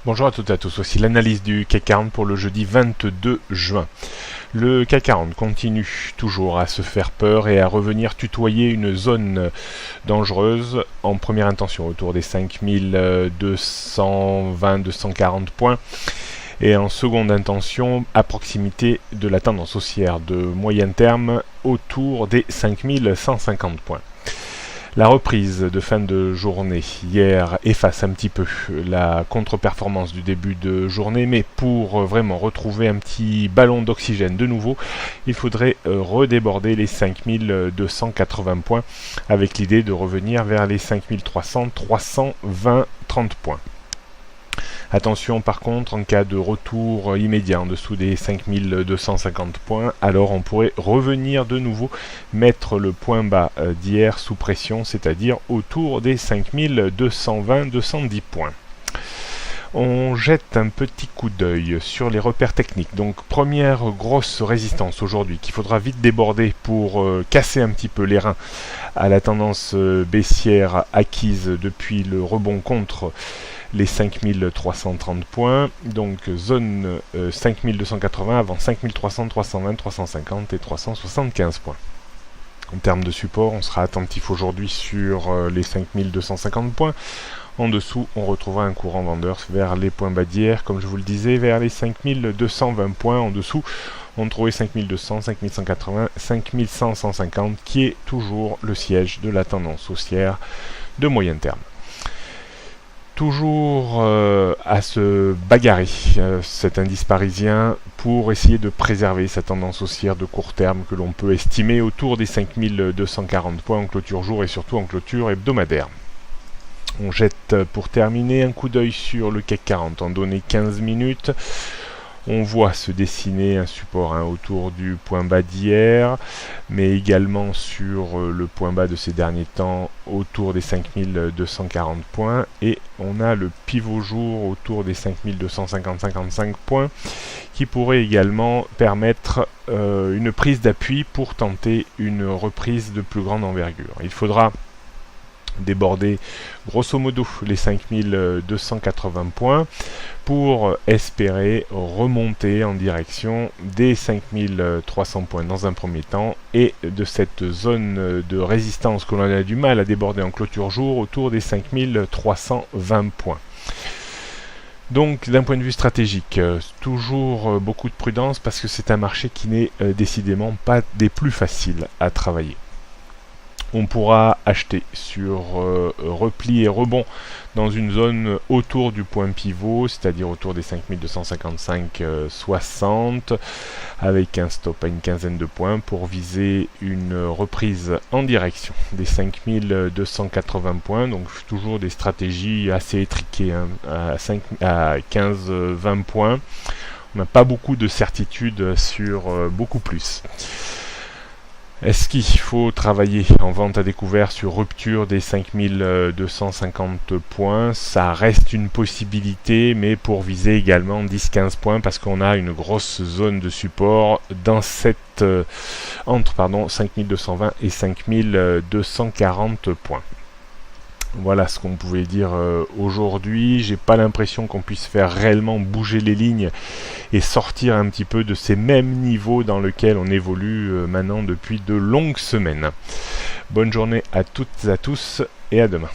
Bonjour à toutes et à tous, voici l'analyse du CAC 40 pour le jeudi 22 juin. Le CAC 40 continue toujours à se faire peur et à revenir tutoyer une zone dangereuse en première intention autour des 5220-240 points et en seconde intention à proximité de la tendance haussière de moyen terme autour des 5150 points. La reprise de fin de journée hier efface un petit peu la contre-performance du début de journée, mais pour vraiment retrouver un petit ballon d'oxygène de nouveau, il faudrait redéborder les 5280 points avec l'idée de revenir vers les 5300, 320, 30 points. Attention par contre, en cas de retour immédiat en dessous des 5250 points, alors on pourrait revenir de nouveau mettre le point bas d'hier sous pression, c'est-à-dire autour des 5220-210 points. On jette un petit coup d'œil sur les repères techniques. Donc première grosse résistance aujourd'hui qu'il faudra vite déborder pour casser un petit peu les reins à la tendance baissière acquise depuis le rebond contre les 5330 points, donc zone 5280 avant 5300, 320, 350 et 375 points. En termes de support, on sera attentif aujourd'hui sur les 5250 points. En dessous, on retrouvera un courant vendeur vers les points bas d'hier, comme je vous le disais, vers les 5220 points. En dessous, on trouvait 5200, 5180, 5100, 150, qui est toujours le siège de la tendance haussière de moyen terme. Toujours à se bagarrer cet indice parisien pour essayer de préserver sa tendance haussière de court terme que l'on peut estimer autour des 5240 points en clôture jour et surtout en clôture hebdomadaire. On jette pour terminer un coup d'œil sur le CAC 40 en données 15 minutes. On voit se dessiner un support autour du point bas d'hier, mais également sur le point bas de ces derniers temps autour des 5240 points. Et on a le pivot jour autour des 5250-55 points qui pourrait également permettre une prise d'appui pour tenter une reprise de plus grande envergure. Il faudra déborder grosso modo les 5280 points pour espérer remonter en direction des 5300 points dans un premier temps et de cette zone de résistance que l'on a du mal à déborder en clôture jour autour des 5320 points. Donc d'un point de vue stratégique, toujours beaucoup de prudence parce que c'est un marché qui n'est décidément pas des plus faciles à travailler. On pourra acheter sur repli et rebond dans une zone autour du point pivot, c'est-à-dire autour des 5255-60, avec un stop à une quinzaine de points pour viser une reprise en direction des 5280 points. Donc toujours des stratégies assez étriquées à 15-20 points. On n'a pas beaucoup de certitude sur beaucoup plus. Est-ce qu'il faut travailler en vente à découvert sur rupture des 5250 points? Ça reste une possibilité, mais pour viser également 10-15 points, parce qu'on a une grosse zone de support dans cette entre 5220 et 5240 points. Voilà ce qu'on pouvait dire aujourd'hui. J'ai pas l'impression qu'on puisse faire réellement bouger les lignes et sortir un petit peu de ces mêmes niveaux dans lesquels on évolue maintenant depuis de longues semaines. Bonne journée à toutes et à tous et à demain.